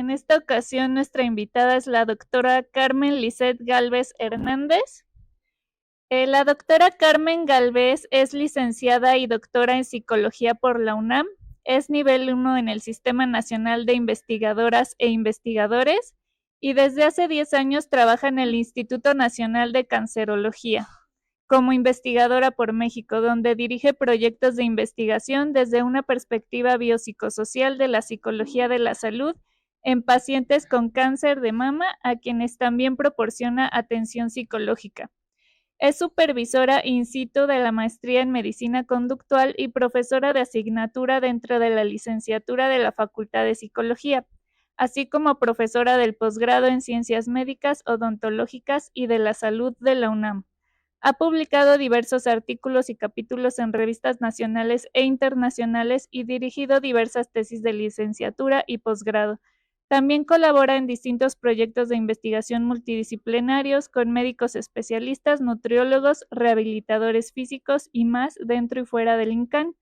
En esta ocasión nuestra invitada es la doctora Carmen Lisset Gálvez Hernández. La doctora Carmen Gálvez es licenciada y doctora en psicología por la UNAM. Es nivel 1 en el Sistema Nacional de Investigadoras e Investigadores y desde hace 10 años trabaja en el Instituto Nacional de Cancerología como investigadora por México, donde dirige proyectos de investigación desde una perspectiva biopsicosocial de la psicología de la salud en pacientes con cáncer de mama, a quienes también proporciona atención psicológica. Es supervisora in situ de la maestría en medicina conductual y profesora de asignatura dentro de la licenciatura de la Facultad de Psicología, así como profesora del posgrado en Ciencias Médicas, Odontológicas y de la Salud de la UNAM. Ha publicado diversos artículos y capítulos en revistas nacionales e internacionales y dirigido diversas tesis de licenciatura y posgrado. También colabora en distintos proyectos de investigación multidisciplinarios con médicos especialistas, nutriólogos, rehabilitadores físicos y más dentro y fuera del INCAN.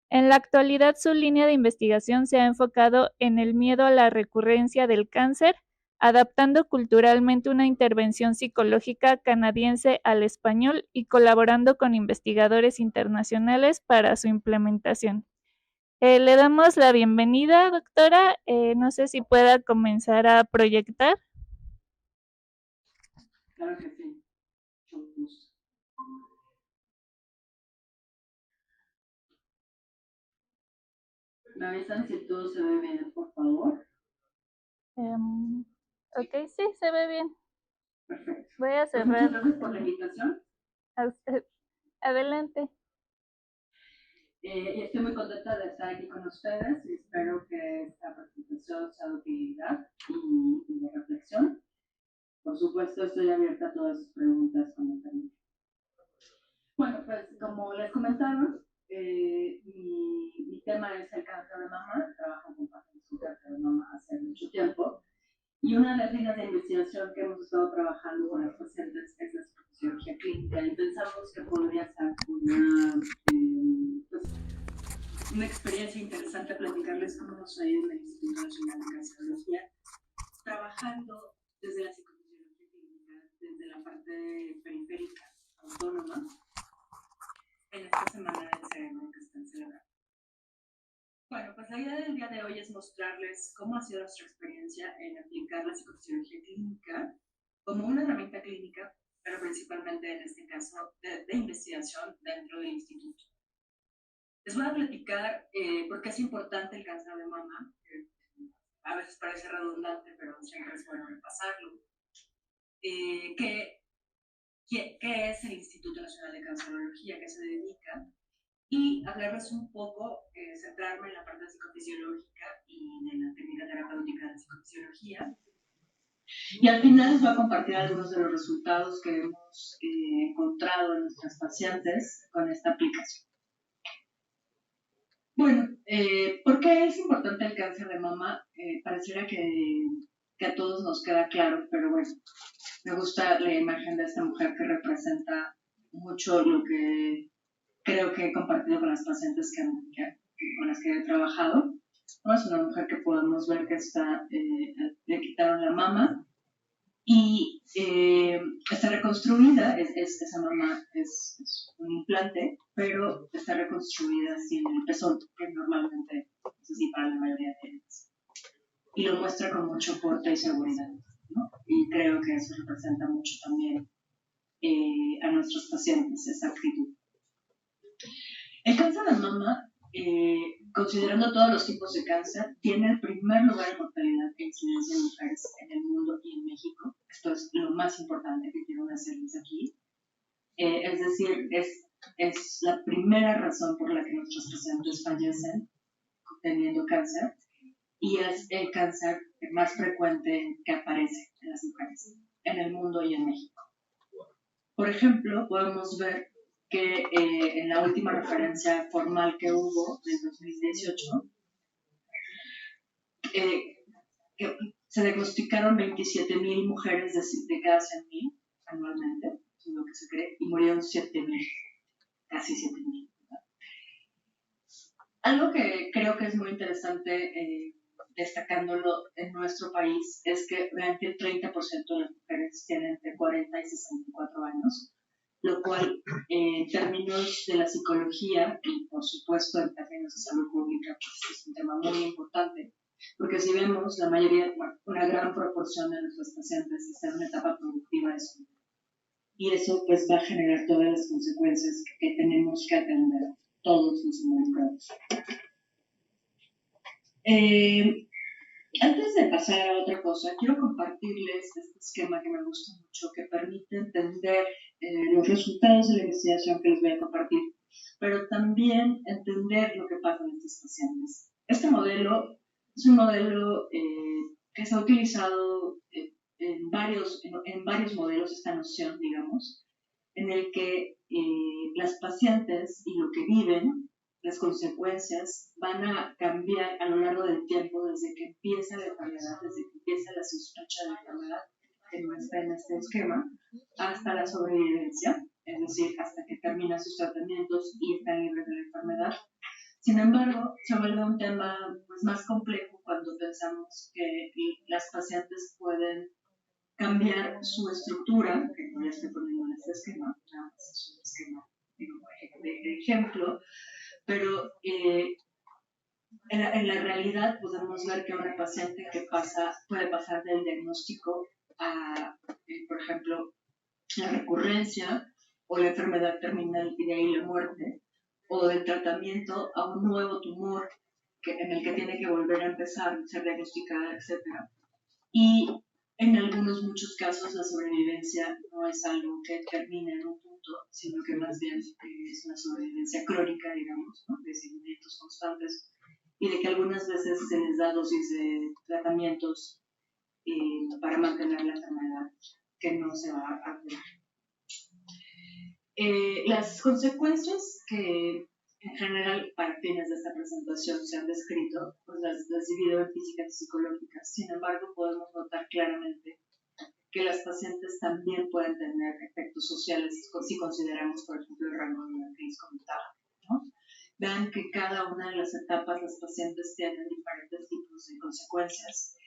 En la actualidad, su línea de investigación se ha enfocado en el miedo a la recurrencia del cáncer, adaptando culturalmente una intervención psicológica canadiense al español y colaborando con investigadores internacionales para su implementación. Le damos la bienvenida, doctora. No sé si pueda comenzar a proyectar. Claro que sí, mucho gusto. ¿Me avisan si todo se ve bien, por favor? Ok, sí, se ve bien. Perfecto. Voy a Pues cerrar. muchas gracias por la invitación. Adelante. Y estoy muy contenta de estar aquí con ustedes y espero que esta presentación sea de utilidad y de reflexión. Por supuesto, estoy abierta a todas sus preguntas cuando termine. Bueno, pues como les comentaron, mi tema es el cáncer de mama. Trabajo con pacientes con cáncer de mama hace mucho tiempo. Y una de las líneas de investigación que hemos estado trabajando con las pacientes es la psicofisiología clínica. Y pensamos que podría ser una experiencia interesante platicarles cómo nos ha ido en el Instituto Nacional de Cancerología, trabajando desde la psicofisiología clínica, desde la parte periférica, autónoma, en esta semana del cerebro que están celebrando. Bueno, pues la idea del día de hoy es mostrarles cómo ha sido nuestra experiencia en aplicar la psicofisiología clínica como una herramienta clínica, pero principalmente en este caso de investigación dentro del instituto. Les voy a platicar por qué es importante el cáncer de mama, que a veces parece redundante, pero siempre es bueno repasarlo. ¿Qué es el Instituto Nacional de Cancerología? ¿Qué se dedica? Y hablarles un poco, centrarme en la parte psicofisiológica y de la técnica terapéutica de psicofisiología. Y al final les voy a compartir algunos de los resultados que hemos encontrado en nuestras pacientes con esta aplicación. Bueno, ¿por qué es importante el cáncer de mama? Pareciera que a todos nos queda claro, pero bueno, me gusta la imagen de esta mujer que representa mucho lo que creo que he compartido con las pacientes con las que he trabajado. ¿No? Es una mujer que podemos ver que le quitaron la mama y está reconstruida. Esa mama es un implante, pero está reconstruida sin el pezón, que normalmente es así para la mayoría de ellas. Y lo muestra con mucho porte y seguridad, ¿no? Y creo que eso representa mucho también a nuestros pacientes, esa actitud. El cáncer de mama, considerando todos los tipos de cáncer, tiene el primer lugar en mortalidad e incidencia de mujeres en el mundo y en México. Esto es lo más importante que quiero decirles aquí. Es decir, es la primera razón por la que nuestros pacientes fallecen teniendo cáncer y es el cáncer más frecuente que aparece en las mujeres en el mundo y en México. Por ejemplo, podemos ver que en la última referencia formal que hubo del 2018, que se diagnosticaron 27,000 mujeres de cada 100,000 anualmente, es lo que se cree, y murieron 7,000, casi 7,000. Algo que creo que es muy interesante destacándolo en nuestro país, es que vean que el 30% de las mujeres tienen entre 40 y 64 años, lo cual en términos de la psicología y por supuesto en términos de salud pública, pues es un tema muy importante, porque si vemos la mayoría, bueno, una gran proporción de nuestros pacientes están en una etapa productiva de su vida. Y eso pues va a generar todas las consecuencias que tenemos que atender todos los involucrados. Antes de pasar a otra cosa, quiero compartirles este esquema que me gusta mucho, que permite entender los resultados de la investigación que les voy a compartir, pero también entender lo que pasa en estos pacientes. Este modelo es un modelo que se ha utilizado en varios modelos, esta noción, digamos, en el que las pacientes y lo que viven, las consecuencias, van a cambiar a lo largo del tiempo, desde que empieza la enfermedad, desde que empieza la sospecha de la enfermedad, que no está en este esquema, hasta la sobrevivencia, es decir, hasta que terminan sus tratamientos y están libres de la enfermedad. Sin embargo, se vuelve un tema pues, más complejo cuando pensamos que las pacientes pueden cambiar su estructura, que no ya estoy poniendo en este esquema, nada más es un esquema de ejemplo, pero en la realidad podemos ver que una paciente que puede pasar del diagnóstico a, por ejemplo, la recurrencia o la enfermedad terminal y de ahí la muerte, o del tratamiento a un nuevo tumor en el que tiene que volver a empezar, ser diagnosticada, etc. Y en muchos casos, la sobrevivencia no es algo que termina en un punto, sino que más bien es una sobrevivencia crónica, digamos, ¿no? De seguimientos constantes, y de que algunas veces se les da dosis de tratamientos para mantener la enfermedad que no se va a curar. Las consecuencias que en general para fines de esta presentación se han descrito, pues las divido en físicas y psicológicas. Sin embargo, podemos notar claramente que las pacientes también pueden tener efectos sociales si consideramos, por ejemplo, el rango de la que les comentaba, ¿no? Vean que cada una de las etapas las pacientes tienen diferentes tipos de consecuencias,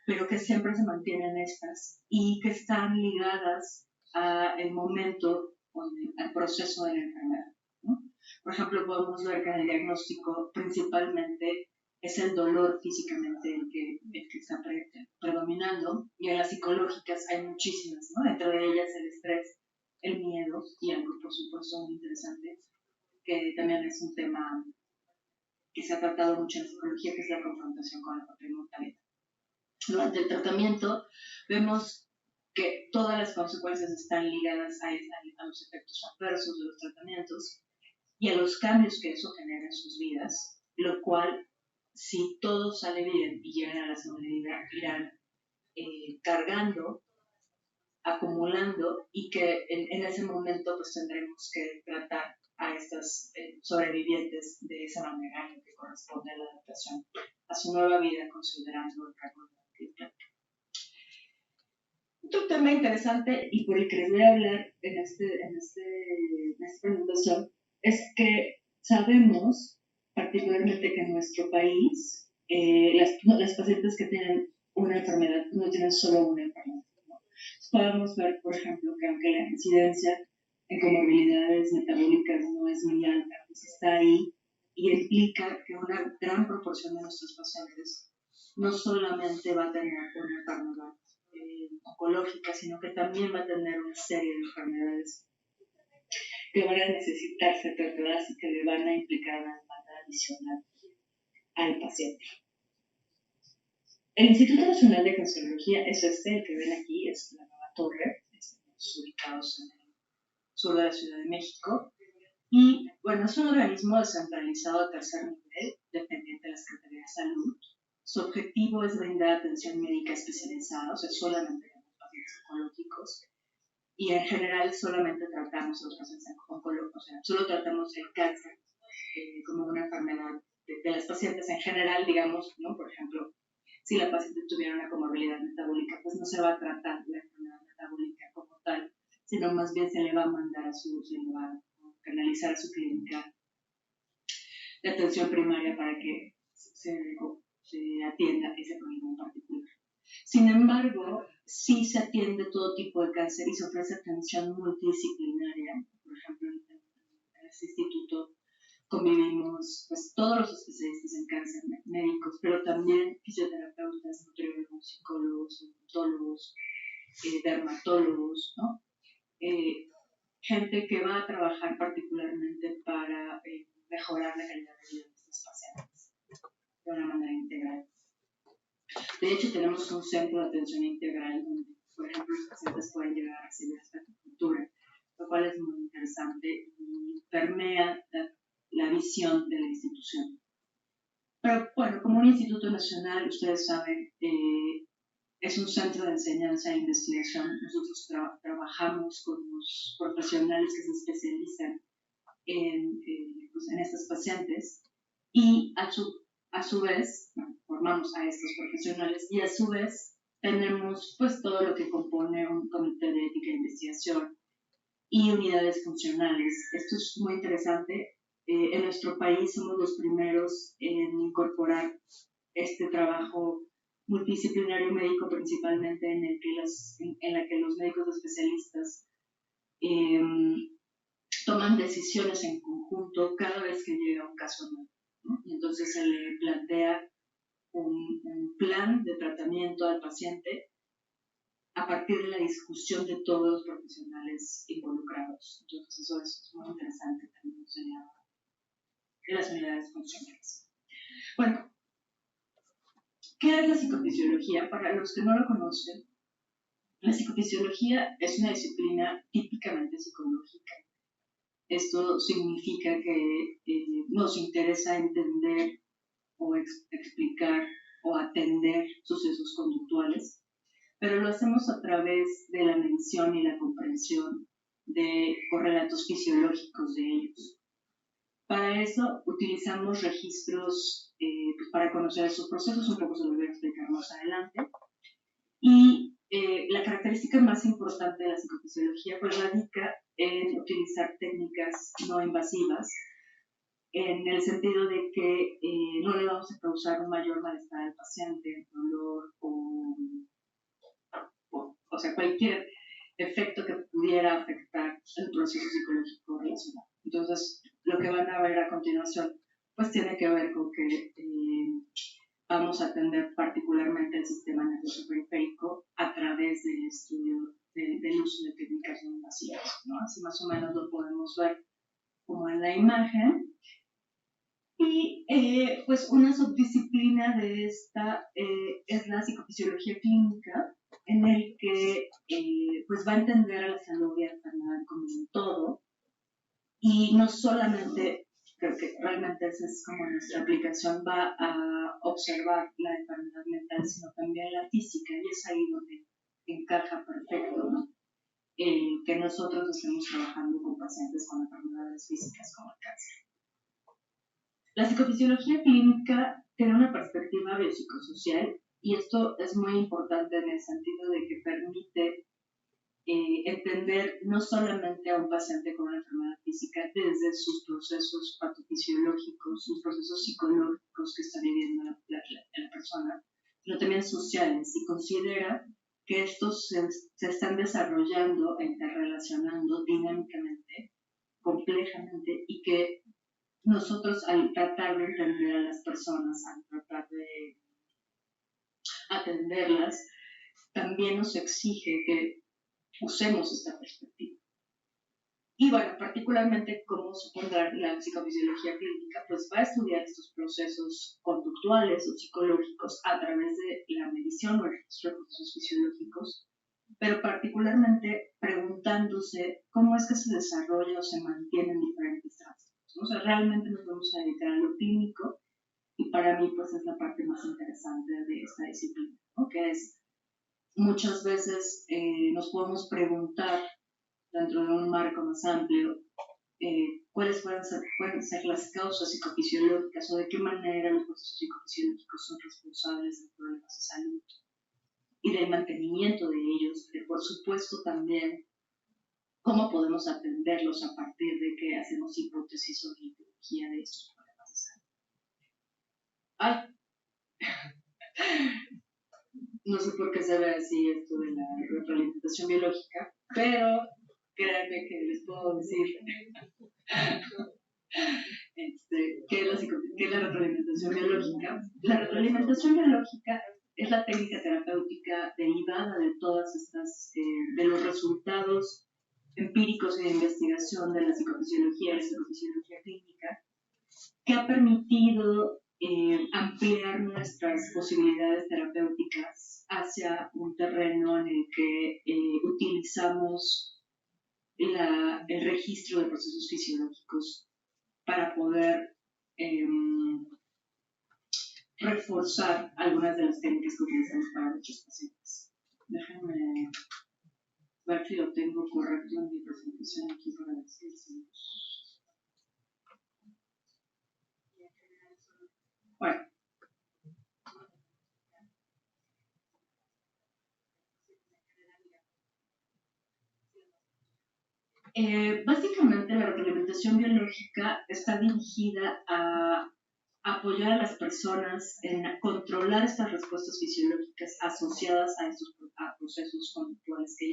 pero que siempre se mantienen estas y que están ligadas al momento o al proceso de la enfermedad, ¿no? Por ejemplo, podemos ver que en el diagnóstico principalmente es el dolor físicamente el que está predominando, y en las psicológicas hay muchísimas, ¿no? Dentro de ellas el estrés, el miedo y algo, por supuesto, muy interesante, que también es un tema que se ha tratado mucho en la psicología, que es la confrontación con la propia mortalidad. Durante el tratamiento vemos que todas las consecuencias están ligadas a los efectos adversos de los tratamientos y a los cambios que eso genera en sus vidas, lo cual, si todo sale bien y llegan a la sobrevida, irán cargando, acumulando, y que en ese momento pues tendremos que tratar a estas sobrevivientes de esa manera en lo que corresponde a la adaptación a su nueva vida, considerando el cargo de la actividad. Otro tema interesante y por el que les voy a hablar en esta presentación es que sabemos particularmente que en nuestro país las pacientes que tienen una enfermedad no tienen solo una enfermedad, ¿no? Podemos ver, por ejemplo, que aunque la incidencia en comorbilidades metabólicas no es muy alta, pues está ahí y implica que una gran proporción de nuestros pacientes no solamente va a tener una enfermedad oncológica, sino que también va a tener una serie de enfermedades que van a necesitar ser tratadas y que le van a implicar una demanda adicional al paciente. El Instituto Nacional de Cancerología es el que ven aquí, es la Nueva Torre, estamos ubicados en el sur de la Ciudad de México, y bueno, es un organismo descentralizado de tercer nivel, dependiente de la Secretaría de Salud. Su objetivo es brindar atención médica especializada, o sea, solamente a los pacientes oncológicos, y en general solamente tratamos a los pacientes oncológicos, o sea, solo tratamos el cáncer como una enfermedad de las pacientes en general, digamos, ¿no? Por ejemplo, si la paciente tuviera una comorbilidad metabólica, pues no se va a tratar la enfermedad metabólica como tal, sino más bien se le va a mandar se le va a canalizar a su clínica de atención primaria para que se atienda ese problema en particular. Sin embargo, sí se atiende todo tipo de cáncer y se ofrece atención multidisciplinaria. Por ejemplo, en este instituto convivimos pues, todos los especialistas en cáncer, médicos, pero también fisioterapeutas, nutriólogos, psicólogos, odontólogos, dermatólogos, ¿no? Gente que va a trabajar particularmente para mejorar la calidad de vida de estos pacientes de una manera integral. De hecho, tenemos un centro de atención integral donde, por ejemplo, los pacientes pueden llegar a recibir esta acupuntura, lo cual es muy interesante y permea la visión de la institución. Pero bueno, como un instituto nacional, ustedes saben, es un centro de enseñanza e investigación. Nosotros trabajamos con los profesionales que se especializan en estos pacientes y a su vez, bueno, formamos a estos profesionales y a su vez tenemos pues todo lo que compone un comité de ética e investigación y unidades funcionales. Esto es muy interesante. En nuestro país somos los primeros en incorporar este trabajo multidisciplinario médico, principalmente en la que los médicos especialistas eh, toman decisiones en conjunto cada vez que llega un caso nuevo, ¿no? Y entonces se le plantea un plan de tratamiento al paciente a partir de la discusión de todos los profesionales involucrados. Entonces eso es muy interesante también de las unidades funcionales. Bueno, ¿qué es la psicofisiología? Para los que no lo conocen, la psicofisiología es una disciplina típicamente psicológica. Esto significa que nos interesa entender o explicar o atender sucesos conductuales, pero lo hacemos a través de la mención y la comprensión de correlatos fisiológicos de ellos. Para eso utilizamos registros pues para conocer esos procesos, un poco se lo voy a explicar más adelante. Y la característica más importante de la psicofisiología pues radica en utilizar técnicas no invasivas, en el sentido de que no le vamos a causar un mayor malestar al paciente, dolor o sea, cualquier efecto que pudiera afectar el proceso psicológico relacionado. Entonces, lo que van a ver a continuación, pues tiene que ver con que vamos a atender particularmente el sistema nervioso periférico a través del estudio del uso de técnicas no invasivas, ¿no? Así más o menos lo podemos ver como en la imagen. Y pues una subdisciplina de esta es la psicofisiología clínica, en el que pues va a entender a la salud y a la enfermedad como un todo, y no solamente, creo que realmente esa es como nuestra aplicación, va a observar la enfermedad mental, sino también la física, y es ahí donde encaja perfecto, ¿no? Que nosotros estemos trabajando con pacientes con enfermedades físicas como el cáncer. La psicofisiología clínica tiene una perspectiva biopsicosocial y esto es muy importante en el sentido de que permite entender no solamente a un paciente con una enfermedad física desde sus procesos patofisiológicos, sus procesos psicológicos que está viviendo la persona, sino también sociales, y considera que estos se están desarrollando e interrelacionando dinámicamente, complejamente, y que nosotros al tratar de entender a las personas, al tratar de atenderlas, también nos exige que usemos esta perspectiva. Y bueno, particularmente como supondrá la psicofisiología clínica, pues va a estudiar estos procesos conductuales o psicológicos a través de la medición o el registro de procesos fisiológicos, pero particularmente preguntándose cómo es que se desarrolla o se mantienen diferentes trastornos. O sea, realmente nos vamos a dedicar a lo clínico y para mí pues es la parte más interesante de esta disciplina, ¿no? Que es muchas veces nos podemos preguntar dentro de un marco más amplio cuáles pueden ser las causas psicofisiológicas o de qué manera los procesos psicofisiológicos son responsables de problemas de salud y del mantenimiento de ellos, y por supuesto también cómo podemos atenderlos a partir de que hacemos hipótesis sobre la etiología de estos problemas de salud. Ay, No sé por qué se ve así esto de la retroalimentación biológica, pero créanme que les puedo decir qué es la retroalimentación biológica. La retroalimentación biológica es la técnica terapéutica derivada de todas estas, de los resultados empíricos y de investigación de la psicofisiología y la psicofisiología clínica, que ha permitido ampliar nuestras posibilidades terapéuticas hacia un terreno en el que utilizamos el registro de procesos fisiológicos para poder reforzar algunas de las técnicas que utilizamos para muchos pacientes. Déjenme ver si lo tengo correcto en mi presentación aquí para decirles. Bueno. Básicamente la retroalimentación biológica está dirigida a apoyar a las personas en controlar estas respuestas fisiológicas asociadas a estos procesos conductuales que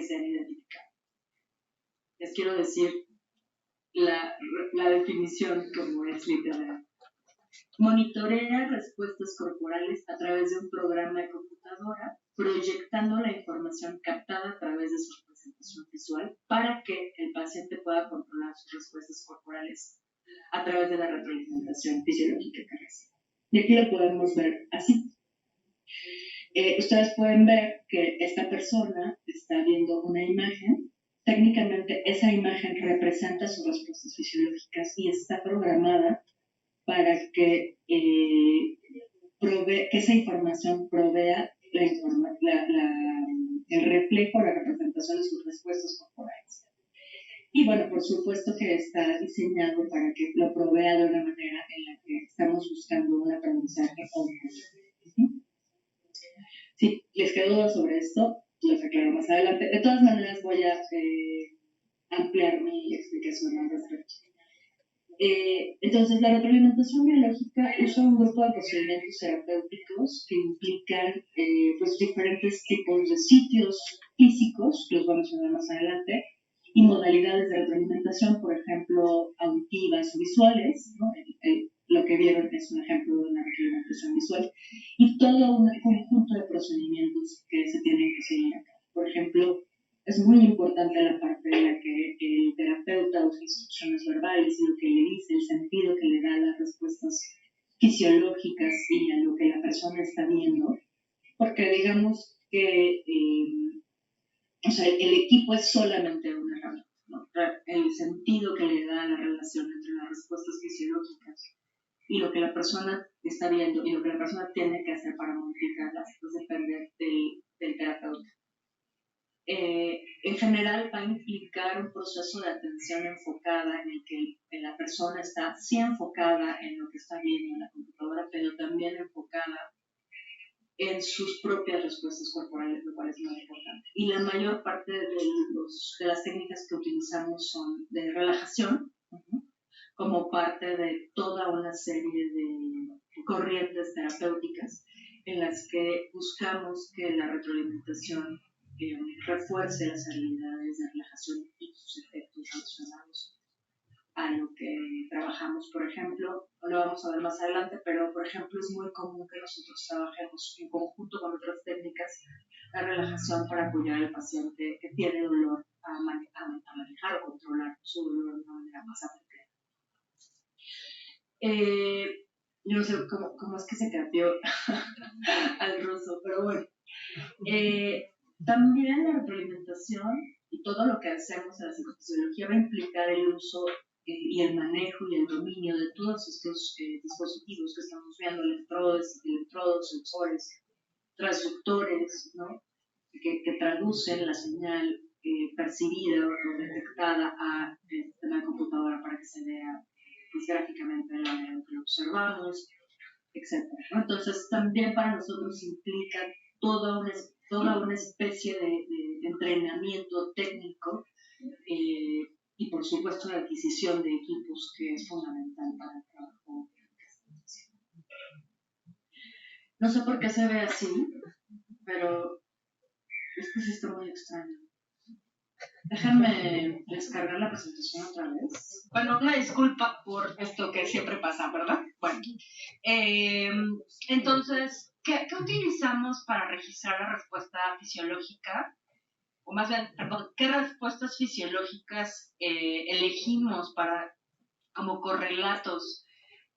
se han identificado. Les quiero decir la definición como es literal. Monitorea respuestas corporales a través de un programa de computadora, proyectando la información captada a través de su representación visual para que el paciente pueda controlar sus respuestas corporales a través de la retroalimentación fisiológica que recibe. Y aquí lo podemos ver así. Ustedes pueden ver que esta persona está viendo una imagen. Técnicamente esa imagen representa sus respuestas fisiológicas y está programada para que esa información provea el reflejo, la representación de sus respuestas corporales. Y bueno, por supuesto que está diseñado para que lo provea de una manera en la que estamos buscando un aprendizaje óptimo. Si les quedó duda sobre esto, los aclaro más adelante. De todas maneras, voy a ampliar mi explicación al respecto. Entonces, la retroalimentación biológica usa un grupo de procedimientos terapéuticos que implican pues, diferentes tipos de sitios físicos, que los vamos a mencionar más adelante, y modalidades de retroalimentación, por ejemplo, auditivas o visuales, ¿no? Lo que vieron es un ejemplo de una retroalimentación visual, y todo un conjunto de procedimientos que se tienen que seguir acá. Por ejemplo, es muy importante la parte en la que el terapeuta usa instrucciones verbales y lo que le dice, el sentido que le da a las respuestas fisiológicas y a lo que la persona está viendo, porque digamos que el equipo es solamente una herramienta, ¿no? El sentido que le da a la relación entre las respuestas fisiológicas y lo que la persona está viendo y lo que la persona tiene que hacer para modificarlas, pues depende del terapeuta. En general va a implicar un proceso de atención enfocada en el que la persona está sí enfocada en lo que está viendo en la computadora, pero también enfocada en sus propias respuestas corporales, lo cual es muy importante. Y la mayor parte de las técnicas que utilizamos son de relajación, como parte de toda una serie de corrientes terapéuticas en las que buscamos que la retroalimentación refuerce las habilidades de relajación y sus efectos relacionados a lo que trabajamos. Por ejemplo, lo vamos a ver más adelante, pero por ejemplo es muy común que nosotros trabajemos en conjunto con otras técnicas la relajación para apoyar al paciente que tiene dolor a manejar o controlar su dolor de una manera más apropiada. Yo no sé cómo es que se cambió al ruso, pero bueno. También la retroalimentación y todo lo que hacemos en la psicofisiología va a implicar el uso y el manejo y el dominio de todos estos dispositivos que estamos viendo, electrodos, sensores, transductores, ¿no? que traducen la señal percibida o detectada a el sistema de computadora para que se vea pues, gráficamente de la manera en que lo observamos, etc. ¿no? Entonces, también para nosotros implica toda una especie de entrenamiento técnico y, por supuesto, la adquisición de equipos que es fundamental para el trabajo. No sé por qué se ve así, pero es que sí está muy extraño. Déjame descargar la presentación otra vez. Bueno, una disculpa por esto que siempre pasa, ¿verdad? Bueno, eh, entonces, ¿qué utilizamos para registrar la respuesta fisiológica? O más bien, perdón, ¿qué respuestas fisiológicas elegimos para como correlatos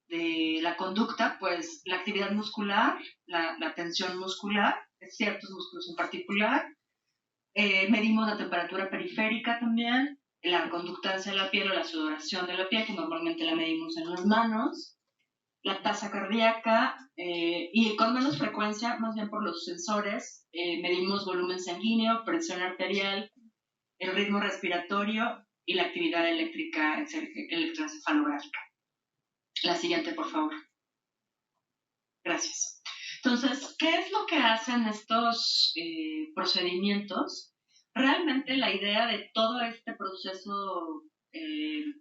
de la conducta? Pues la actividad muscular, la tensión muscular, ciertos músculos en particular. Medimos la temperatura periférica también, la conductancia de la piel o la sudoración de la piel, que normalmente la medimos en las manos, la tasa cardíaca y con menos frecuencia, más bien por los sensores, medimos volumen sanguíneo, presión arterial, el ritmo respiratorio y la actividad eléctrica electroencefalográfica. La siguiente, por favor. Gracias. Entonces, ¿qué es lo que hacen estos procedimientos? Realmente la idea de todo este proceso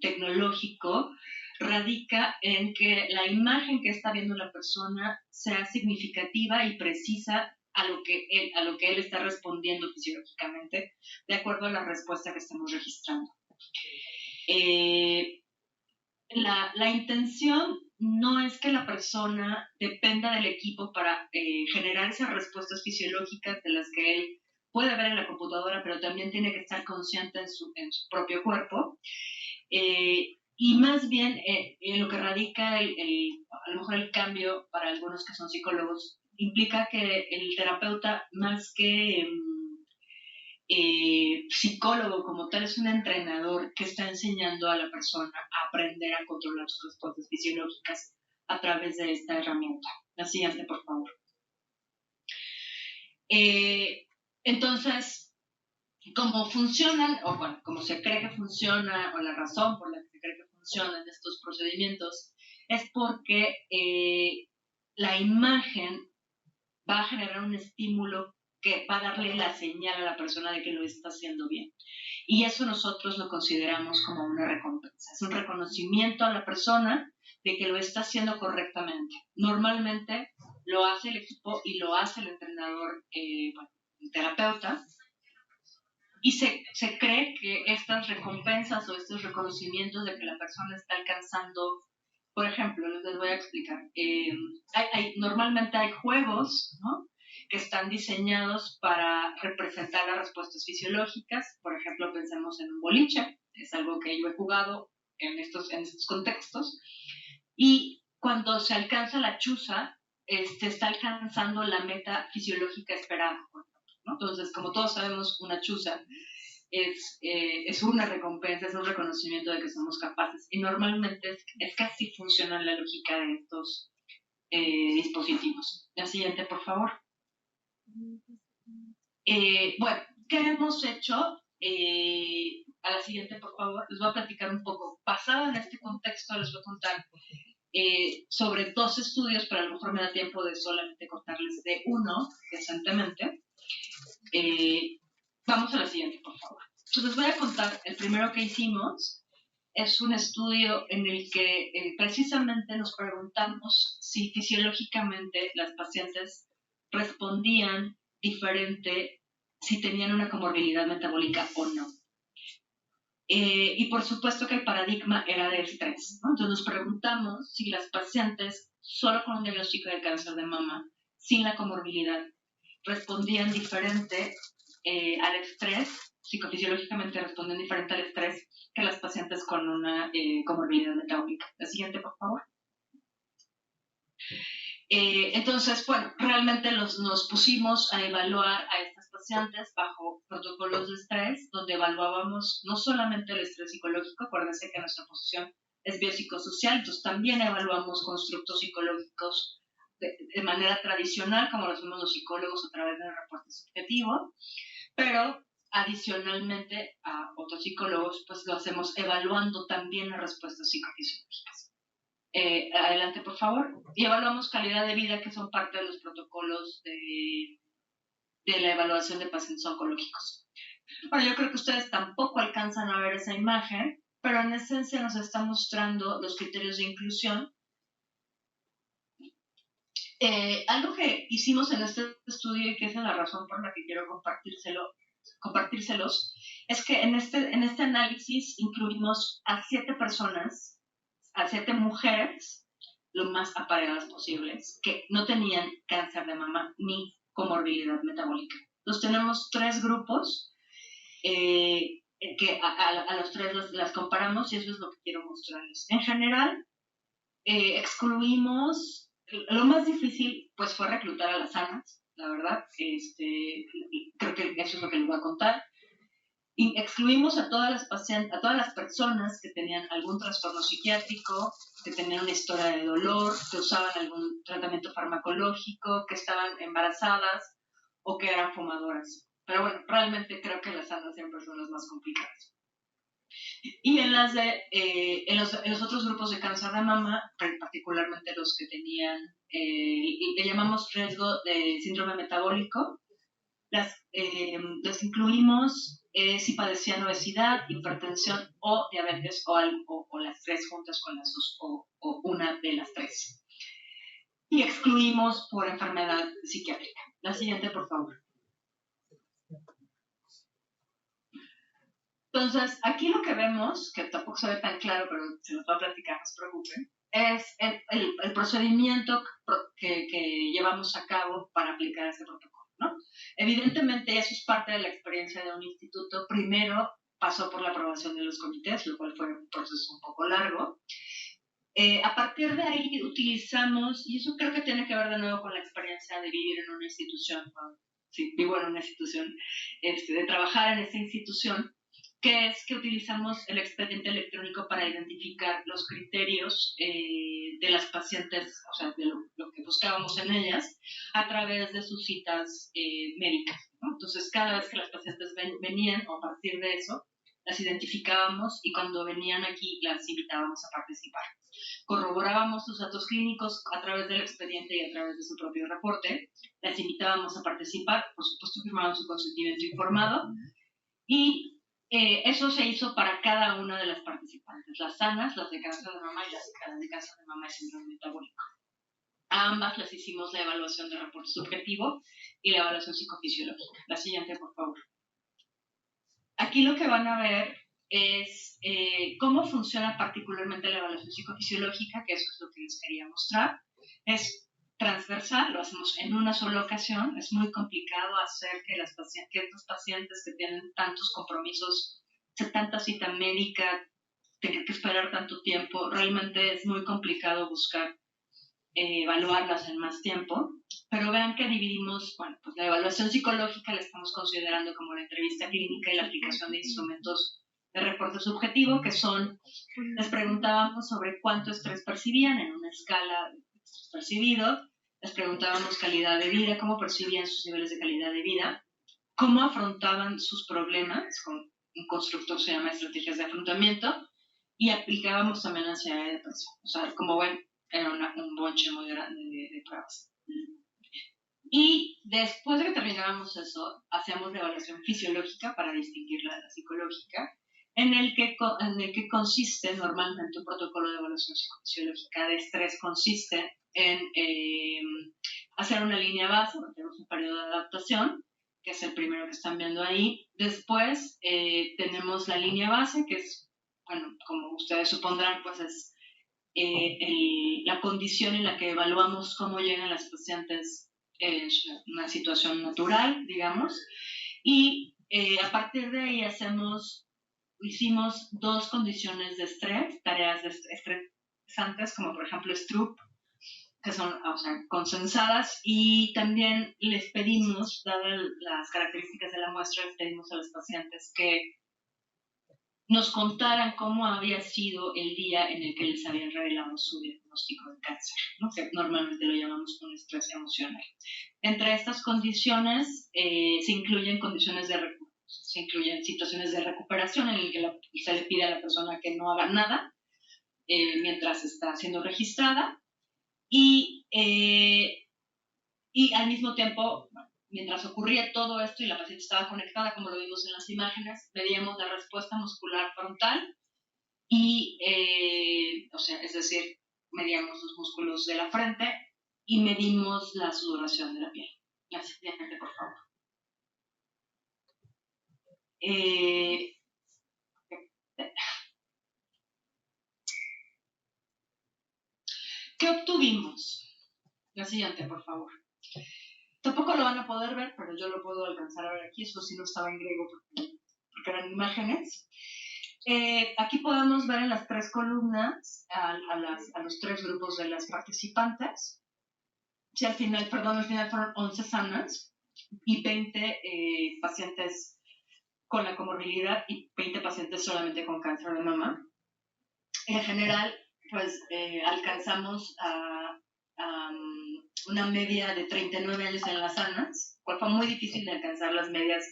tecnológico radica en que la imagen que está viendo la persona sea significativa y precisa a lo que él está respondiendo fisiológicamente, de acuerdo a la respuesta que estamos registrando. La intención no es que la persona dependa del equipo para generar esas respuestas fisiológicas de las que él puede ver en la computadora, pero también tiene que estar consciente en su propio cuerpo. Y más bien en lo que radica a lo mejor el cambio para algunos que son psicólogos, implica que el terapeuta, más que psicólogo como tal, es un entrenador que está enseñando a la persona a aprender a controlar sus respuestas fisiológicas a través de esta herramienta. La siguiente, por favor. Entonces, ¿cómo funcionan, o bueno, cómo se cree que funciona, o la razón por la que se cree que funcionan estos procedimientos, es porque la imagen va a generar un estímulo que va a darle la señal a la persona de que lo está haciendo bien. Y eso nosotros lo consideramos como una recompensa. Es un reconocimiento a la persona de que lo está haciendo correctamente. Normalmente lo hace el equipo y lo hace el entrenador, el terapeuta. Y se cree que estas recompensas o estos reconocimientos de que la persona está alcanzando, por ejemplo, les voy a explicar. Normalmente hay juegos, ¿no?, que están diseñados para representar las respuestas fisiológicas. Por ejemplo, pensemos en un boliche, es algo que yo he jugado en estos contextos. Y cuando se alcanza la chuza, se está alcanzando la meta fisiológica esperada, ¿no? Entonces, como todos sabemos, una chuza es una recompensa, es un reconocimiento de que somos capaces. Y normalmente es casi funcional la lógica de estos dispositivos. La siguiente, por favor. Bueno, ¿qué hemos hecho? A la siguiente, por favor. Les voy a platicar un poco. Basado en este contexto, les voy a contar sobre 2 estudios, pero a lo mejor me da tiempo de solamente contarles de uno recientemente. Vamos a la siguiente, por favor. Entonces les voy a contar, el primero que hicimos es un estudio en el que precisamente nos preguntamos si fisiológicamente las pacientes respondían diferente si tenían una comorbilidad metabólica o no. Y por supuesto que el paradigma era de estrés, ¿no? Entonces nos preguntamos si las pacientes solo con un diagnóstico de cáncer de mama, sin la comorbilidad, respondían diferente al estrés, psicofisiológicamente responden diferente al estrés que las pacientes con una comorbilidad metabólica. La siguiente, por favor. Entonces, bueno, realmente nos pusimos a evaluar a estas pacientes bajo protocolos de estrés, donde evaluábamos no solamente el estrés psicológico, acuérdense que nuestra posición es biopsicosocial, entonces también evaluamos constructos psicológicos de manera tradicional, como lo hacemos los psicólogos a través del reporte subjetivo, pero adicionalmente a otros psicólogos, pues lo hacemos evaluando también las respuestas psicofisiológicas. Adelante, por favor. Y evaluamos calidad de vida, que son parte de los protocolos de la evaluación de pacientes oncológicos. Bueno, yo creo que ustedes tampoco alcanzan a ver esa imagen, pero en esencia nos está mostrando los criterios de inclusión. Algo que hicimos en este estudio y que es la razón por la que quiero compartírselos, es que en este análisis incluimos a 7 personas, a 7 mujeres, lo más apareadas posibles, que no tenían cáncer de mama ni comorbilidad metabólica. Entonces tenemos 3 grupos que a los 3 las comparamos y eso es lo que quiero mostrarles. En general, excluimos, lo más difícil pues fue reclutar a las sanas, la verdad, creo que eso es lo que les voy a contar. Y excluimos a todas las pacientes, a todas las personas que tenían algún trastorno psiquiátrico, que tenían una historia de dolor, que usaban algún tratamiento farmacológico, que estaban embarazadas o que eran fumadoras. Pero bueno, realmente creo que las sanas siempre son las más complicadas. Y en los otros grupos de cáncer de mama, particularmente los que tenían, le llamamos riesgo de síndrome metabólico, las incluimos si padecían obesidad, hipertensión o diabetes o las 3 juntas con las dos o una de las 3. Y excluimos por enfermedad psiquiátrica. La siguiente, por favor. Entonces, aquí lo que vemos, que tampoco se ve tan claro, pero se los voy a platicar, no se preocupen, es el procedimiento que llevamos a cabo para aplicar este protocolo, ¿no? Evidentemente, eso es parte de la experiencia de un instituto. Primero pasó por la aprobación de los comités, lo cual fue un proceso un poco largo. A partir de ahí utilizamos, y eso creo que tiene que ver de nuevo con la experiencia de vivir en una institución, ¿no? Sí, vivo en una institución, de trabajar en esta institución, que es que utilizamos el expediente electrónico para identificar los criterios de las pacientes, o sea, de lo que buscábamos en ellas, a través de sus citas médicas, ¿no? Entonces, cada vez que las pacientes venían, o a partir de eso, las identificábamos y cuando venían aquí las invitábamos a participar. Corroborábamos sus datos clínicos a través del expediente y a través de su propio reporte, las invitábamos a participar, por supuesto firmaban su consentimiento informado y eso se hizo para cada una de las participantes, las sanas, las de cáncer de mama y las de cáncer de mama y síndrome metabólico. A ambas les hicimos la evaluación de reporte subjetivo y la evaluación psicofisiológica. La siguiente, por favor. Aquí lo que van a ver es cómo funciona particularmente la evaluación psicofisiológica, que eso es lo que les quería mostrar. Es transversal, lo hacemos en una sola ocasión. Es muy complicado hacer que estos pacientes que tienen tantos compromisos, tanta cita médica, tengan que esperar tanto tiempo. Realmente es muy complicado buscar evaluarlas en más tiempo, pero vean que dividimos, bueno, pues la evaluación psicológica la estamos considerando como la entrevista clínica y la aplicación de instrumentos de reporte subjetivo, que son, les preguntábamos sobre cuánto estrés percibían en una escala de estrés percibido, les preguntábamos calidad de vida, cómo percibían sus niveles de calidad de vida, cómo afrontaban sus problemas, con un constructo que se llama estrategias de afrontamiento, y aplicábamos también ansiedad y depresión. O sea, como ven, era un bonche muy grande de pruebas. Y después de que terminábamos eso, hacíamos la evaluación fisiológica para distinguirla de la psicológica, en el que consiste normalmente un protocolo de evaluación psicofisiológica de estrés, consiste en hacer una línea base, tenemos un periodo de adaptación, que es el primero que están viendo ahí. Después tenemos la línea base, que es, bueno, como ustedes supondrán, pues es la condición en la que evaluamos cómo llegan las pacientes en una situación natural, digamos, y a partir de ahí hicimos 2 condiciones de estrés, tareas estresantes, como por ejemplo Stroop, que son, o sea, consensadas, y también les pedimos, dadas las características de la muestra, les pedimos a los pacientes que nos contaran cómo había sido el día en el que les habían revelado su diagnóstico de cáncer, ¿no? Que normalmente lo llamamos un estrés emocional. Entre estas condiciones se incluyen se incluyen situaciones de recuperación en las que se le pide a la persona que no haga nada mientras está siendo registrada y al mismo tiempo, mientras ocurría todo esto y la paciente estaba conectada, como lo vimos en las imágenes, medíamos la respuesta muscular frontal y, o sea, es decir, medíamos los músculos de la frente y medimos la sudoración de la piel. La siguiente, por favor. ¿Qué obtuvimos? La siguiente, por favor. Tampoco lo van a poder ver, pero yo lo puedo alcanzar a ver aquí. Eso sí no estaba en griego porque eran imágenes. Aquí podemos ver en las 3 columnas a los 3 grupos de las participantes. Sí, al final fueron 11 sanas y 20 pacientes con la comorbilidad y 20 pacientes solamente con cáncer de mama. En general, pues alcanzamos a una media de 39 años en las sanas, pues fue muy difícil de alcanzar las medias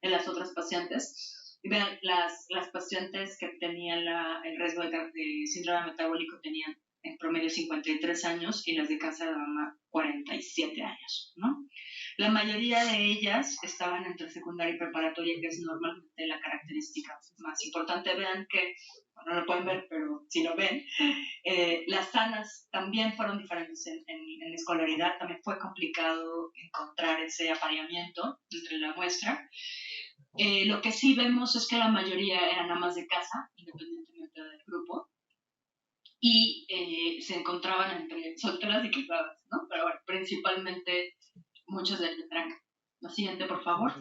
de las otras pacientes. Y vean, las pacientes que tenían el riesgo de síndrome metabólico tenían en promedio 53 años y las de cáncer de mama 47 años, ¿no? La mayoría de ellas estaban entre secundaria y preparatoria, que es normalmente la característica más importante. Vean que, no lo pueden ver, pero si lo ven, las sanas también fueron diferentes en escolaridad. También fue complicado encontrar ese apareamiento entre la muestra. Lo que sí vemos es que la mayoría eran amas de casa, independientemente del grupo, y se encontraban entre solteras y casadas, ¿no? Pero bueno, principalmente muchas de Letranca. La siguiente, por favor.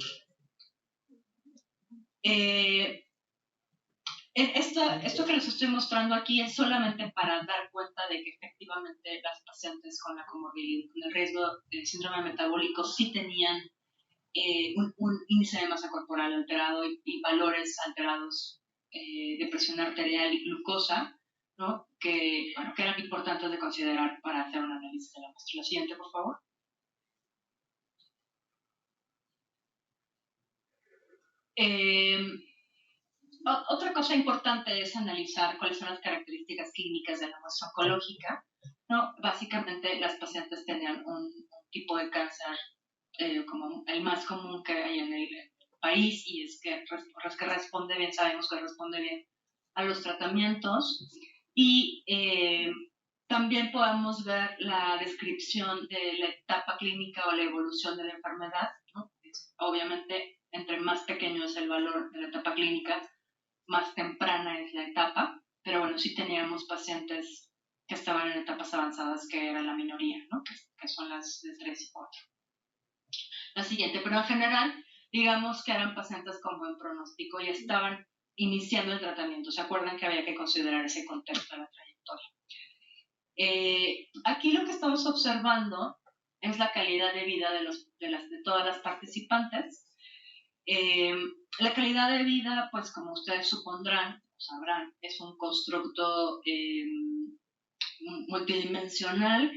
Esto que les estoy mostrando aquí es solamente para dar cuenta de que efectivamente las pacientes con la comorbilidad, con el riesgo del síndrome metabólico, sí tenían un índice de masa corporal alterado y valores alterados de presión arterial y glucosa, ¿no? que eran importantes de considerar para hacer un análisis de la muestra. La siguiente, por favor. Otra cosa importante es analizar cuáles son las características clínicas de la muestra oncológica, ¿no? Básicamente, las pacientes tenían un tipo de cáncer como el más común que hay en el país, y es que responde bien, sabemos que responde bien a los tratamientos. Y también podemos ver la descripción de la etapa clínica o la evolución de la enfermedad, ¿no? Obviamente, entre más pequeño es el valor de la etapa clínica, más temprana es la etapa, pero bueno, sí teníamos pacientes que estaban en etapas avanzadas, que era la minoría, ¿no? que son las de 3 y 4. La siguiente, pero en general, digamos que eran pacientes con buen pronóstico y estaban iniciando el tratamiento. ¿Se acuerdan que había que considerar ese contexto de la trayectoria? Aquí lo que estamos observando es la calidad de vida de todas las participantes. La calidad de vida, pues como ustedes supondrán, sabrán, es un constructo multidimensional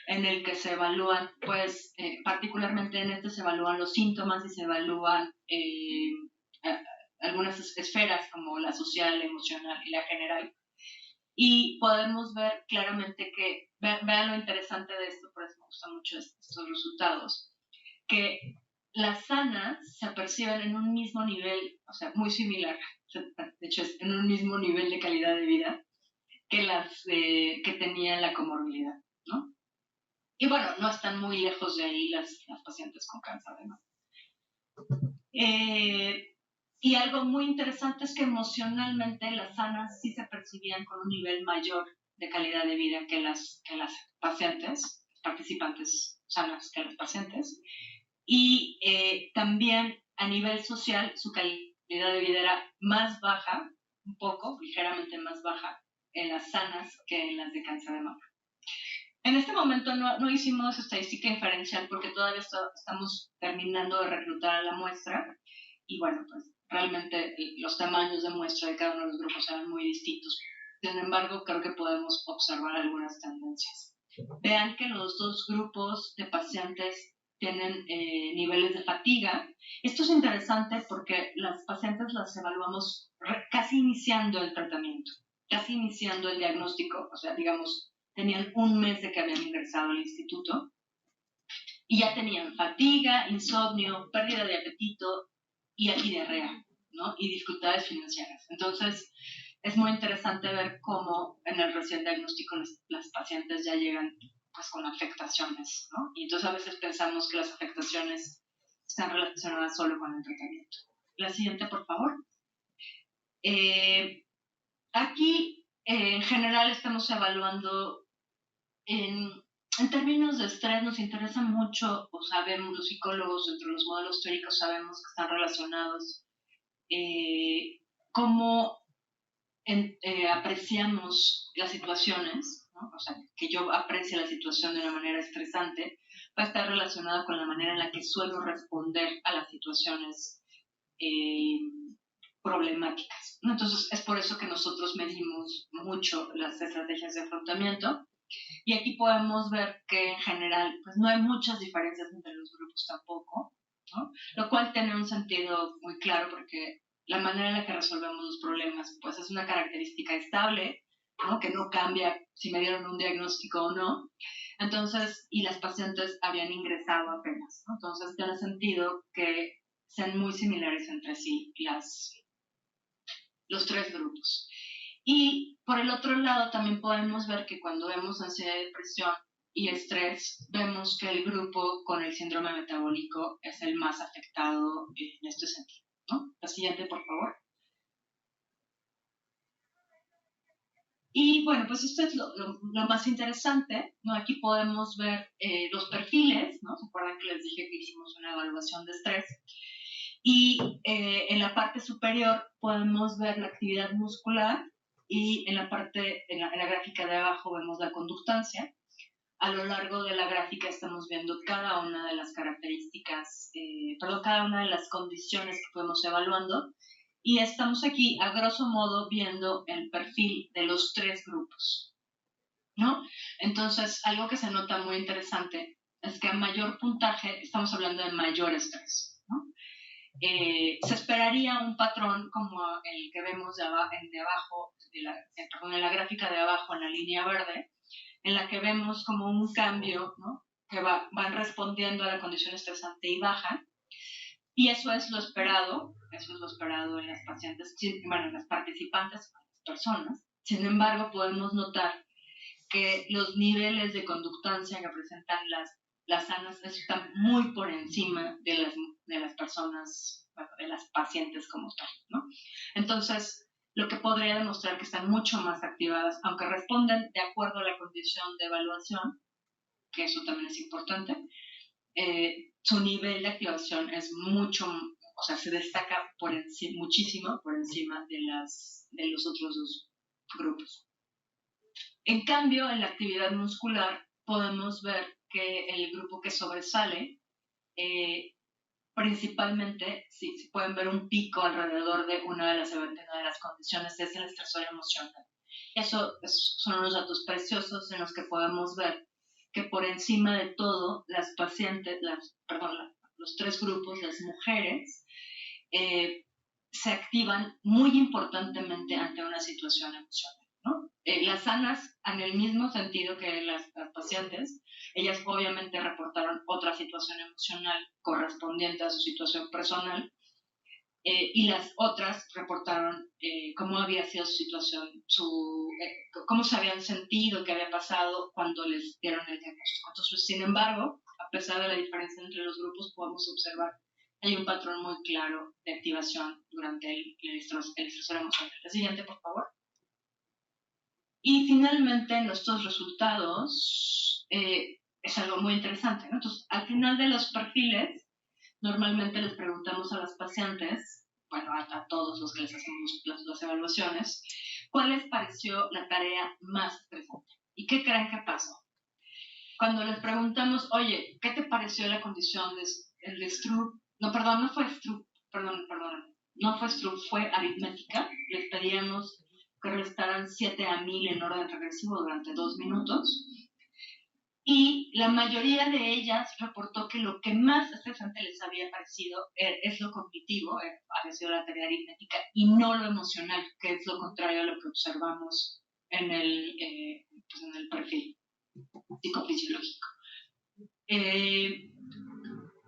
en el que se evalúan, pues particularmente en este se evalúan los síntomas y se evalúan algunas esferas como la social, la emocional y la general. Y podemos ver claramente que, vean lo interesante de esto, por eso me gustan mucho estos resultados, que las sanas se perciben en un mismo nivel, o sea, muy similar, de hecho es en un mismo nivel de calidad de vida que las que tenían la comorbilidad, ¿no? Y bueno, no están muy lejos de ahí las pacientes con cáncer de mama. Y algo muy interesante es que emocionalmente las sanas sí se percibían con un nivel mayor de calidad de vida que las pacientes, participantes sanas que las pacientes. Y también a nivel social su calidad de vida era más baja, un poco, ligeramente más baja, en las sanas que en las de cáncer de mama. En este momento no hicimos estadística inferencial porque todavía estamos terminando de reclutar a la muestra, y bueno, pues realmente los tamaños de muestra de cada uno de los grupos eran muy distintos. Sin embargo, creo que podemos observar algunas tendencias. Vean que los dos grupos de pacientes tienen niveles de fatiga. Esto es interesante porque las pacientes las evaluamos casi iniciando el tratamiento, casi iniciando el diagnóstico, o sea, digamos, tenían un mes de que habían ingresado al instituto y ya tenían fatiga, insomnio, pérdida de apetito y diarrea, ¿no? Y dificultades financieras. Entonces, es muy interesante ver cómo en el recién diagnóstico las pacientes ya llegan pues con afectaciones, ¿no? Y entonces a veces pensamos que las afectaciones están relacionadas solo con el tratamiento. La siguiente, por favor. Aquí, en general, estamos evaluando en términos de estrés. Nos interesa mucho, o sabemos, los psicólogos, entre los modelos teóricos, sabemos que están relacionados cómo apreciamos las situaciones, ¿no? O sea, que yo aprecie la situación de una manera estresante, va a estar relacionado con la manera en la que suelo responder a las situaciones problemáticas, ¿no? Entonces, es por eso que nosotros medimos mucho las estrategias de afrontamiento. Y aquí podemos ver que en general pues no hay muchas diferencias entre los grupos tampoco, ¿no? Lo cual tiene un sentido muy claro porque la manera en la que resolvemos los problemas pues es una característica estable, ¿no? Que no cambia si me dieron un diagnóstico o no. Entonces, y las pacientes habían ingresado apenas, ¿no? Entonces tiene sentido que sean muy similares entre sí los tres grupos. Y por el otro lado también podemos ver que cuando vemos ansiedad, depresión y estrés, vemos que el grupo con el síndrome metabólico es el más afectado en este sentido, ¿no? La siguiente, por favor. Y bueno, pues esto es lo más interesante, ¿no? Aquí podemos ver los perfiles, ¿no? ¿Se acuerdan que les dije que hicimos una evaluación de estrés? Y en la parte superior podemos ver la actividad muscular y en la gráfica de abajo vemos la conductancia. A lo largo de la gráfica estamos viendo cada una de las características, cada una de las condiciones que podemos evaluando. Y estamos aquí, a grosso modo, viendo el perfil de los tres grupos, ¿no? Entonces, algo que se nota muy interesante es que a mayor puntaje estamos hablando de mayor estrés, ¿no? Se esperaría un patrón como el que vemos en la gráfica de abajo, en la línea verde, en la que vemos como un cambio, ¿no? Que van respondiendo a la condición estresante y baja. Y eso es lo esperado en las pacientes, bueno, en las participantes, en las personas. Sin embargo, podemos notar que los niveles de conductancia que presentan las sanas están muy por encima de las personas, de las pacientes como tal, ¿no? Entonces, lo que podría demostrar que están mucho más activadas, aunque responden de acuerdo a la condición de evaluación, que eso también es importante, su nivel de activación es se destaca muchísimo por encima de los otros dos grupos. En cambio, en la actividad muscular podemos ver que el grupo que sobresale, principalmente, si pueden ver un pico alrededor de una de las condiciones, es el estresor emocional. Esos son unos datos preciosos en los que podemos ver que por encima de todo, las pacientes, los tres grupos, las mujeres, se activan muy importantemente ante una situación emocional, ¿no? Las sanas, en el mismo sentido que las pacientes, ellas obviamente reportaron otra situación emocional correspondiente a su situación personal, y las otras reportaron cómo había sido su situación, cómo se habían sentido, qué había pasado cuando les dieron el diagnóstico. Entonces, sin embargo, a pesar de la diferencia entre los grupos, podemos observar que hay un patrón muy claro de activación durante el estresor emocional. La siguiente, por favor. Y finalmente, nuestros resultados es algo muy interesante, ¿no? Entonces, al final de los perfiles, normalmente les preguntamos a las pacientes, bueno, a todos los que les hacemos las evaluaciones, ¿cuál les pareció la tarea más estresante? ¿Y qué creen que pasó? Cuando les preguntamos, oye, ¿qué te pareció la condición de Stroop? No, perdón, no fue Stroop, no fue Stroop, fue aritmética. Les pedíamos que restaran 7 a 1000 en orden regresivo durante 2 minutos. Y la mayoría de ellas reportó que lo que más estresante les había parecido es lo cognitivo, había sido la tarea aritmética, y no lo emocional, que es lo contrario a lo que observamos en el perfil psicofisiológico.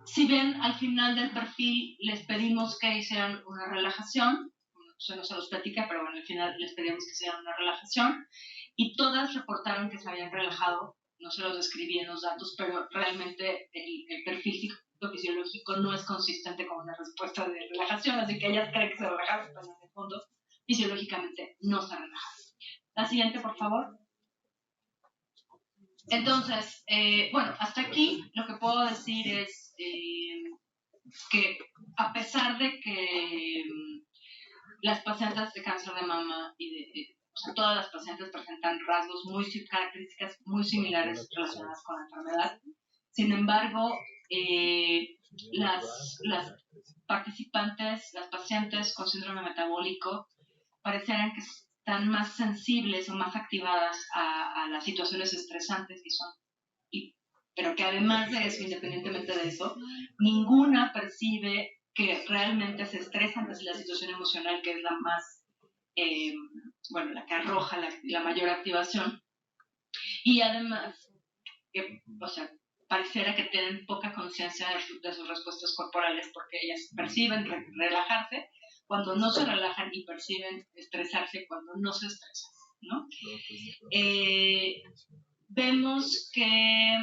Si bien al final del perfil les pedimos que hicieran una relajación, eso no se los platica, pero bueno, al final les pedimos que hicieran una relajación, y todas reportaron que se habían relajado no se los describí en los datos, pero realmente el perfil psicofisiológico no es consistente con una respuesta de relajación, así que ellas creen que se relajan, pero en el fondo fisiológicamente no se relajan. La siguiente, por favor. Entonces, bueno, hasta aquí lo que puedo decir es que a pesar de que las pacientes de cáncer de mama o sea, todas las pacientes presentan rasgos características muy similares relacionadas con la enfermedad. Sin embargo, las participantes, las pacientes con síndrome metabólico, parecieran que están más sensibles o más activadas a las situaciones estresantes pero que además de eso, independientemente de eso, ninguna percibe que realmente se estresa ante la situación emocional, que es la más, la que arroja la mayor activación. Y además, o sea, pareciera que tienen poca conciencia de sus respuestas corporales, porque ellas perciben relajarse cuando no se relajan y perciben estresarse cuando no se estresan, ¿no? Vemos que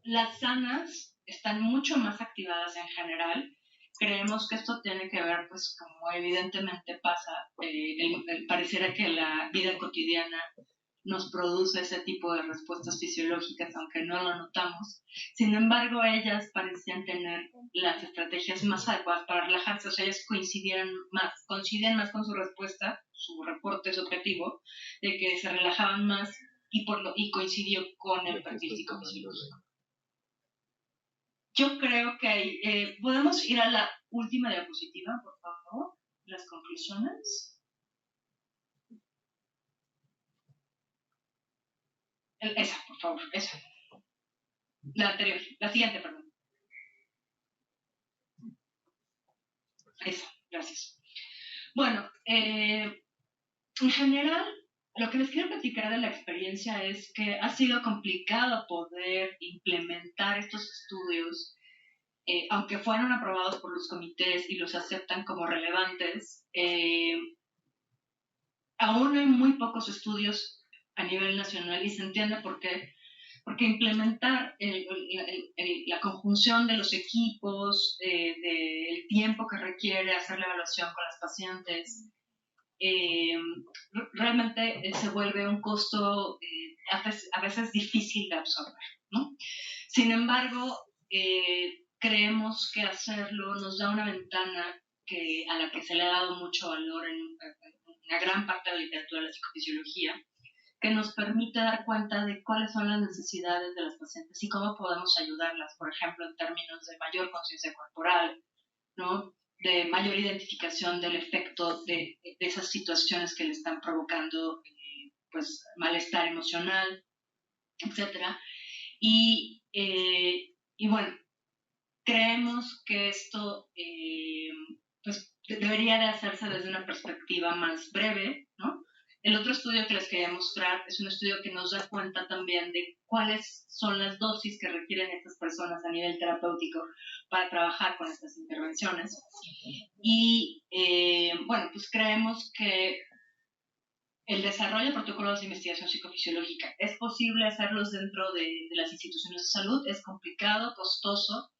las sanas están mucho más activadas en general. Creemos que esto tiene que ver, pues como evidentemente pasa, pareciera que la vida cotidiana nos produce ese tipo de respuestas fisiológicas, aunque no lo notamos. Sin embargo, ellas parecían tener las estrategias más adecuadas para relajarse, o sea, ellas coinciden más con su respuesta, su reporte subjetivo, de que se relajaban más y coincidió con el perfil psicofisiológico. Yo creo que podemos ir a la última diapositiva, por favor, las conclusiones. Esa, por favor, esa. La anterior, la siguiente, perdón. Esa, gracias. Bueno, en general, lo que les quiero platicar de la experiencia es que ha sido complicado poder implementar estos estudios, aunque fueron aprobados por los comités y los aceptan como relevantes. Aún hay muy pocos estudios a nivel nacional y se entiende por qué. Porque implementar la conjunción de los equipos, del tiempo que requiere hacer la evaluación con las pacientes, realmente se vuelve un costo a veces difícil de absorber, ¿no? Sin embargo, creemos que hacerlo nos da una ventana a la que se le ha dado mucho valor en una gran parte de la literatura de la psicofisiología, que nos permite dar cuenta de cuáles son las necesidades de las pacientes y cómo podemos ayudarlas, por ejemplo, en términos de mayor conciencia corporal, ¿no? De mayor identificación del efecto de esas situaciones que le están provocando pues, malestar emocional, etc. Y bueno, creemos que esto pues, debería de hacerse desde una perspectiva más breve, ¿no? El otro estudio que les quería mostrar es un estudio que nos da cuenta también de cuáles son las dosis que requieren estas personas a nivel terapéutico para trabajar con estas intervenciones. Y bueno, pues creemos que el desarrollo de protocolos de investigación psicofisiológica es posible hacerlos dentro de las instituciones de salud, es complicado, costoso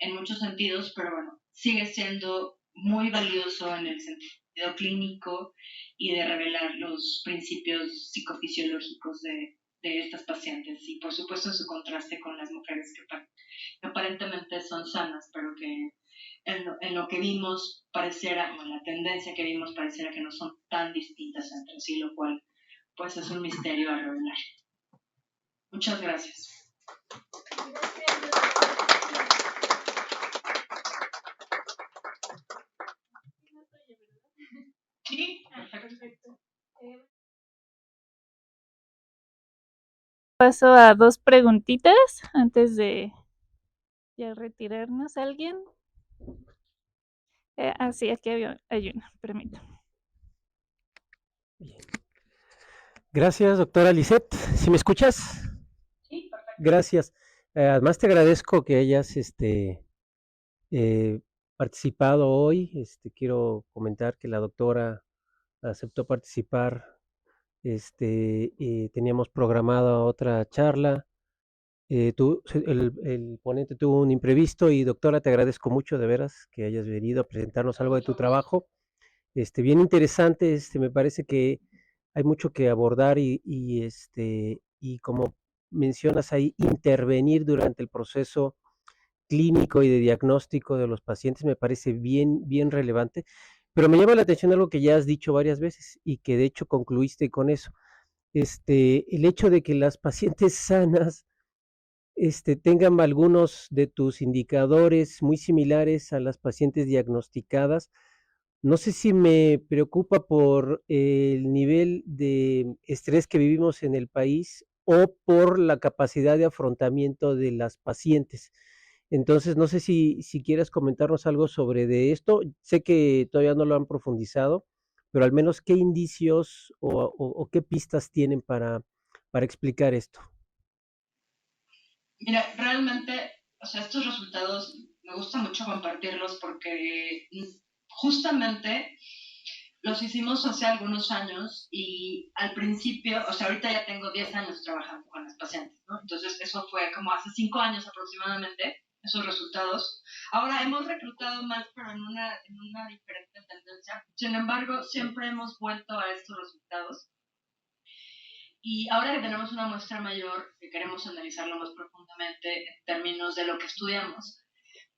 en muchos sentidos, pero bueno, sigue siendo muy valioso en el sentido clínico y de revelar los principios psicofisiológicos de estas pacientes y por supuesto en su contraste con las mujeres que aparentemente son sanas, pero que en lo que vimos pareciera, o en la tendencia que vimos pareciera que no son tan distintas entre sí, lo cual pues es un misterio a revelar. Muchas gracias. Sí, perfecto. Paso a 2 preguntitas antes de ya retirarnos. ¿Alguien? Sí, aquí hay una, permítame. Bien. Gracias, doctora Lisette. ¿Sí me escuchas? Sí, perfecto. Gracias. Además te agradezco que hayas participado hoy. Quiero comentar que la doctora aceptó participar Teníamos programada otra charla. El ponente tuvo un imprevisto y doctora, te agradezco mucho de veras que hayas venido a presentarnos algo de tu trabajo. Bien interesante, me parece que hay mucho que abordar y como mencionas ahí, intervenir durante el proceso clínico y de diagnóstico de los pacientes me parece bien, bien relevante, pero me llama la atención algo que ya has dicho varias veces y que de hecho concluiste con eso, el hecho de que las pacientes sanas tengan algunos de tus indicadores muy similares a las pacientes diagnosticadas. No sé si me preocupa por el nivel de estrés que vivimos en el país o por la capacidad de afrontamiento de las pacientes. Entonces, no sé si quieres comentarnos algo sobre de esto. Sé que todavía no lo han profundizado, pero al menos qué indicios o qué pistas tienen para explicar esto. Mira, realmente, o sea, estos resultados me gusta mucho compartirlos porque justamente los hicimos hace algunos años y al principio, o sea, ahorita ya tengo 10 años trabajando con las pacientes, ¿no? Entonces eso fue como hace 5 años aproximadamente, esos resultados. Ahora hemos reclutado más, pero en una diferente tendencia. Sin embargo, siempre hemos vuelto a estos resultados. Y ahora que tenemos una muestra mayor, que queremos analizarlo más profundamente en términos de lo que estudiamos,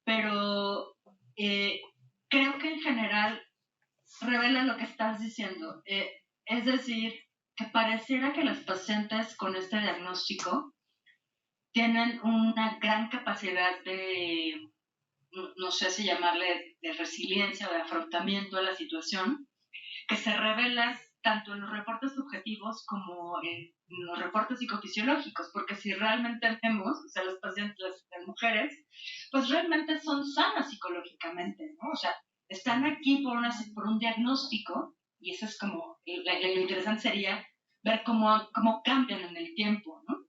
pero creo que en general revela lo que estás diciendo. Es decir, que pareciera que las pacientes con este diagnóstico tienen una gran capacidad de, no sé si llamarle de resiliencia o de afrontamiento a la situación, que se revela tanto en los reportes subjetivos como en los reportes psicofisiológicos, porque si realmente vemos, o sea, las pacientes, las mujeres, pues realmente son sanas psicológicamente, ¿no? O sea, están aquí por un diagnóstico, y eso es como, lo interesante sería ver cómo cambian en el tiempo, ¿no?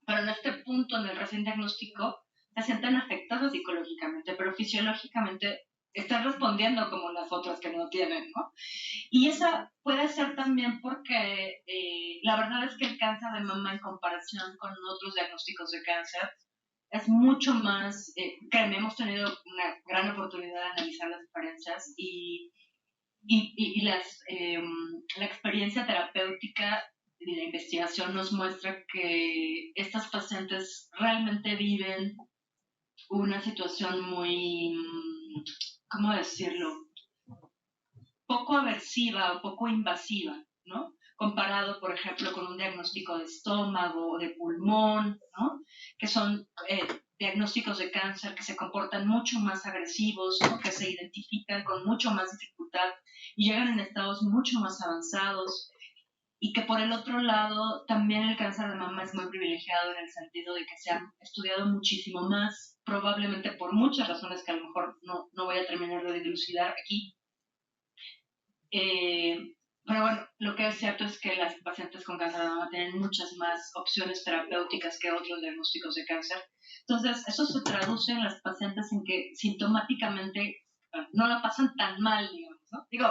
Pero en este punto, en el recién diagnóstico, se sienten afectados psicológicamente, pero fisiológicamente están respondiendo como las otras que no tienen, ¿no? Y esa puede ser también porque la verdad es que el cáncer de mama en comparación con otros diagnósticos de cáncer es mucho más, créeme, hemos tenido una gran oportunidad de analizar las diferencias y la experiencia terapéutica y la investigación nos muestra que estas pacientes realmente viven una situación muy, ¿cómo decirlo? Poco aversiva o poco invasiva, ¿no? Comparado, por ejemplo, con un diagnóstico de estómago o de pulmón, ¿no? Que son diagnósticos de cáncer que se comportan mucho más agresivos, ¿no? Que se identifican con mucho más dificultad y llegan en estados mucho más avanzados. Y que por el otro lado, también el cáncer de mama es muy privilegiado en el sentido de que se ha estudiado muchísimo más, probablemente por muchas razones que a lo mejor no voy a terminar de dilucidar aquí. Pero bueno, lo que es cierto es que las pacientes con cáncer de mama tienen muchas más opciones terapéuticas que otros diagnósticos de cáncer. Entonces, eso se traduce en las pacientes en que sintomáticamente no la pasan tan mal, digamos, ¿no? Digo,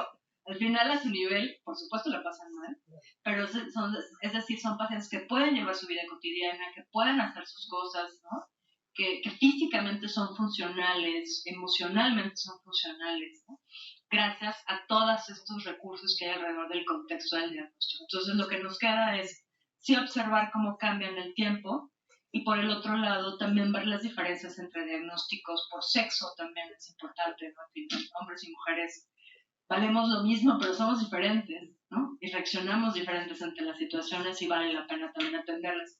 al final a su nivel, por supuesto la pasan mal, pero es decir, son pacientes que pueden llevar su vida cotidiana, que pueden hacer sus cosas, ¿no? Que físicamente son funcionales, emocionalmente son funcionales, ¿no? Gracias a todos estos recursos que hay alrededor del contexto del diagnóstico. Entonces, lo que nos queda es sí observar cómo cambia en el tiempo y por el otro lado también ver las diferencias entre diagnósticos por sexo también es importante, ¿no? Hombres y mujeres valemos lo mismo, pero somos diferentes, ¿no? Y reaccionamos diferentes ante las situaciones y vale la pena también atenderlas.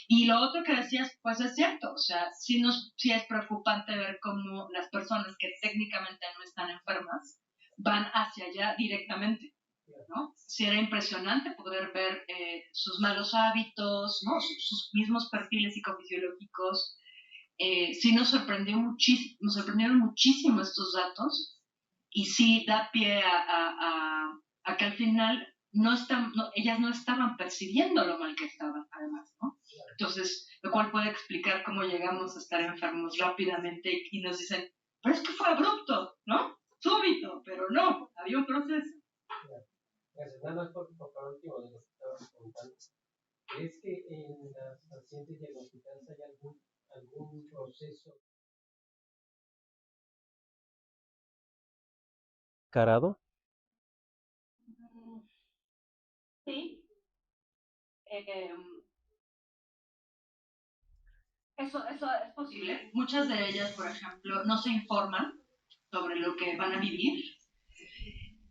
Y lo otro que decías, pues es cierto, o sea, sí es preocupante ver cómo las personas que técnicamente no están enfermas van hacia allá directamente, ¿no? Sí era impresionante poder ver sus malos hábitos, ¿no? Sus mismos perfiles psicofisiológicos. Sí nos sorprendieron muchísimo estos datos y sí da pie a que al final ellas no estaban percibiendo lo mal que estaban, además, ¿no? Entonces, lo cual puede explicar cómo llegamos a estar enfermos rápidamente y nos dicen, pero es que fue abrupto, ¿no? Súbito, pero no, había un proceso. Gracias. Nada más por último de lo que estabas contando. ¿Crees que en las pacientes diagnosticadas hay algún proceso carado? Sí. Eso es posible. Muchas de ellas, por ejemplo, no se informan sobre lo que van a vivir.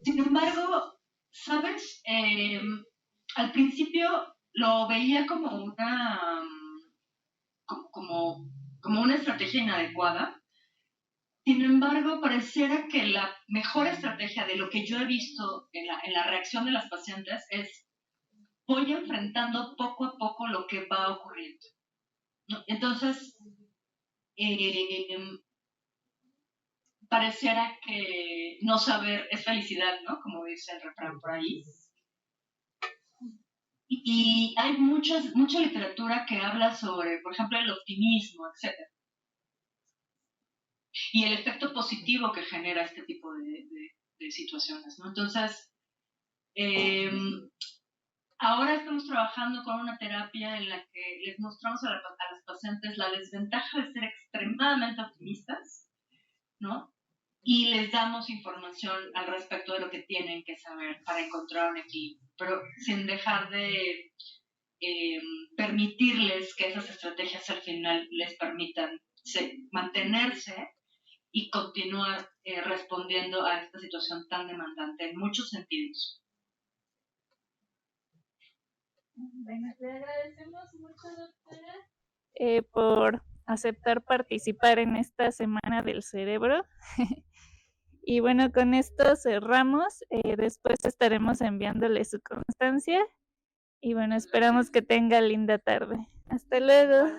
Sin embargo, ¿sabes? Al principio lo veía como una estrategia inadecuada. Sin embargo, pareciera que la mejor estrategia de lo que yo he visto en la reacción de las pacientes es voy enfrentando poco a poco lo que va ocurriendo, ¿no? Entonces, pareciera que no saber es felicidad, ¿no? Como dice el refrán por ahí. Y hay mucha literatura que habla sobre, por ejemplo, el optimismo, etc. Y el efecto positivo que genera este tipo de situaciones, ¿no? Entonces, ahora estamos trabajando con una terapia en la que les mostramos a las pacientes la desventaja de ser extremadamente optimistas, ¿no? Y les damos información al respecto de lo que tienen que saber para encontrar un equilibrio, pero sin dejar de permitirles que esas estrategias al final les permitan mantenerse y continuar respondiendo a esta situación tan demandante en muchos sentidos. Bueno, le agradecemos mucho, doctora, por aceptar participar en esta Semana del Cerebro. Y bueno, con esto cerramos. Después estaremos enviándole su constancia. Y bueno, esperamos que tenga linda tarde. Hasta luego.